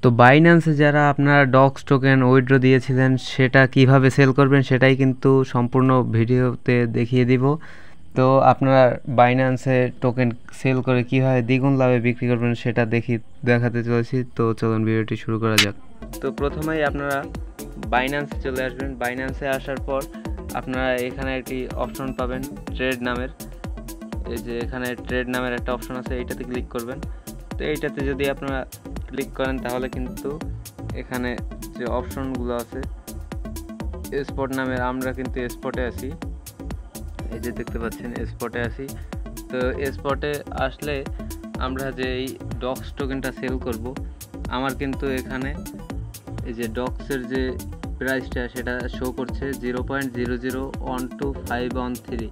তো বাইন্যান্সে যারা আপনারা ডক্স টোকেন উইথড্র দিয়েছিলেন সেটা কিভাবে সেল করবেন সেটাই কিন্তু সম্পূর্ণ ভিডিওতে দেখিয়ে দিব। তো আপনারা বাইন্যান্সে টোকেন সেল করে কীভাবে দ্বিগুণ লাভে বিক্রি করবেন সেটা দেখাতে চলেছি। তো চলুন ভিডিওটি শুরু করা যাক। তো প্রথমেই আপনারা বাইন্যান্সে চলে আসবেন। বাইন্যান্সে আসার পর আপনারা এখানে একটি অপশন পাবেন ট্রেড নামের। এই যে এখানে ট্রেড নামের একটা অপশন আছে, এইটাতে ক্লিক করবেন। তো এইটাতে যদি আপনারা ক্লিক করেন তাহলে কিন্তু এখানে যে অপশনগুলো আছে স্পট নামের, আমরা কিন্তু স্পটে আছি, এই যে দেখতে পাচ্ছেন স্পটে আছি। তো স্পটে আসলে আমরা যে এই ডক্স টোকেনটা সেল করব, আমার কিন্তু এখানে এই যে ডক্সের যে প্রাইসটা সেটা শো করছে 0.0012513।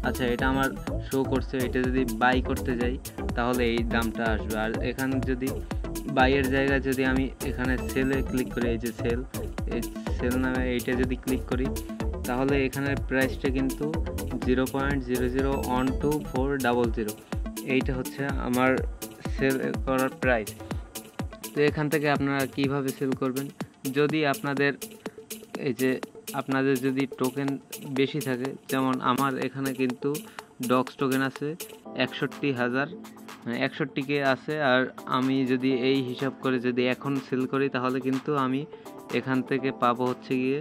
আচ্ছা, এটা আমার শো করছে। এটা যদি বাই করতে যাই তাহলে এই দামটা আসবে। আর এখানে যদি বাইয়ের জায়গায় যদি আমি এখানে সেলে ক্লিক করি, এই যে এই সেল নামে এইটা যদি ক্লিক করি তাহলে এখানে প্রাইসটা কিন্তু 0.0012400। এইটা হচ্ছে আমার সেল করার প্রাইস। তো এখান থেকে আপনারা কিভাবে সেল করবেন, যদি আপনাদের যদি টোকেন বেশি থাকে, যেমন আমার এখানে কিন্তু ডক্স টোকেন আছে 61,000, মানে 61K আছে। আর আমি যদি এই হিসাব করে যদি এখন সেল করি তাহলে কিন্তু আমি এখান থেকে পাবো হচ্ছে গিয়ে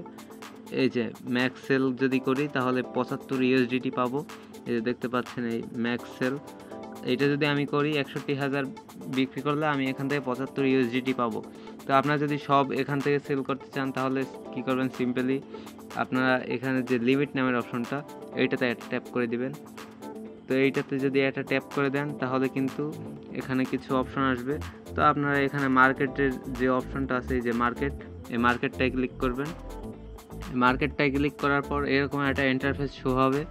এই যে ম্যাক্স সেল যদি করি তাহলে 75 USDT পাবো। এই যে দেখতে পাচ্ছেন এই ম্যাক্স সেল, এইটা যদি আমি করি 61,000 বিক্রি করলে আমি এখান থেকে 75 USDT পাবো। তো আপনারা যদি সব এখান থেকে সেল করতে চান তাহলে কি করবেন, সিম্পলি আপনারা এখানে যে লিমিট নামের অপশনটা এইটাতে ট্যাপ করে দিবেন। তো এইটাতে যদি একটা ট্যাপ করে দেন তাহলে কিন্তু এখানে কিছু অপশন আসবে। তো আপনারা এখানে মার্কেটের যে অপশনটা আছে, এই যে এই মার্কেটটায় ক্লিক করবেন। মার্কেটটায় ক্লিক করার পর এরকম একটা ইন্টারফেস শো হবে।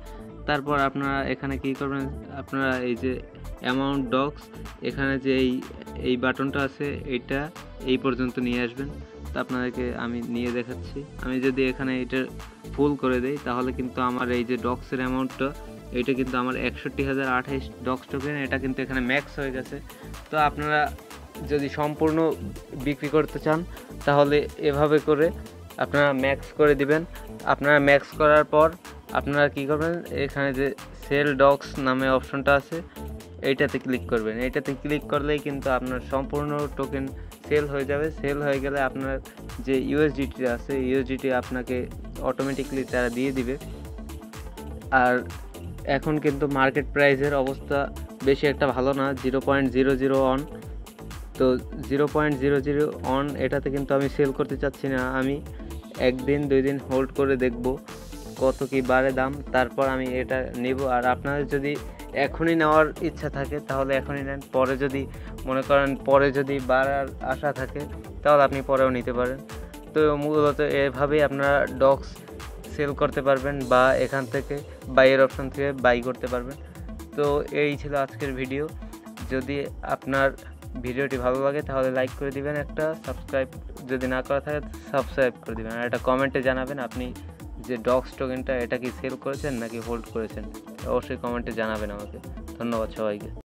তারপর আপনারা এখানে কি করবেন, আপনারা এই যে অ্যামাউন্ট ডক্স, এখানে যে এই বাটনটা আছে এইটা এই পর্যন্ত নিয়ে আসবেন। তো আপনাদেরকে আমি নিয়ে দেখাচ্ছি। আমি যদি এখানে এটা ফুল করে দেই তাহলে কিন্তু আমার এই যে ডক্সের অ্যামাউন্টটা এইটা কিন্তু আমার 61,028 ডক্স টোকেন, এটা কিন্তু এখানে ম্যাক্স হয়ে গেছে। তো আপনারা যদি সম্পূর্ণ বিক্রি করতে চান তাহলে এভাবে করে আপনারা ম্যাক্স করে দিবেন। আপনারা ম্যাক্স করার পর আপনারা কি করবেন, এখানে যে সেল ডক্স নামে অপশনটা আছে এইটাতে ক্লিক করবেন। এইটাতে ক্লিক করলেই কিন্তু আপনার সম্পূর্ণ টোকেন সেল হয়ে যাবে। সেল হয়ে গেলে আপনার যে ইউএসডিটি আছে, ইউএসডিটি আপনাকে অটোমেটিকলি তারা দিয়ে দিবে। আর এখন কিন্তু মার্কেট প্রাইসের অবস্থা বেশি একটা ভালো না, 0.001। তো 0.001 এটাতে কিন্তু আমি সেল করতে চাচ্ছি না। আমি 1 দিন 2 দিন হোল্ড করে দেখব কত কি বাড়ে দাম, তারপর আমি এটা নেব। আর আপনাদের যদি এখনই নেওয়ার ইচ্ছা থাকে তাহলে এখনই নেন। পরে যদি মনে করেন পরে যদি বাড়ার আশা থাকে তাহলে আপনি পরেও নিতে পারেন। তো মূলত এভাবেই আপনারা ডক্স সেল করতে পারবেন বা এখান থেকে বাইয়ের অপশন থেকে বাই করতে পারবেন। তো এই ছিল আজকের ভিডিও। যদি আপনার ভিডিওটি ভালো লাগে তাহলে লাইক করে দিবেন, একটা সাবস্ক্রাইব যদি না করা থাকে সাবস্ক্রাইব করে দিবেন, আর একটা কমেন্টে জানাবেন আপনি যে ডক্স টোকেনটা এটা কি সেল করেছেন নাকি হোল্ড করেছেন, অবশ্যই কমেন্টে জানাবেন আমাকে। ধন্যবাদ সবাইকে।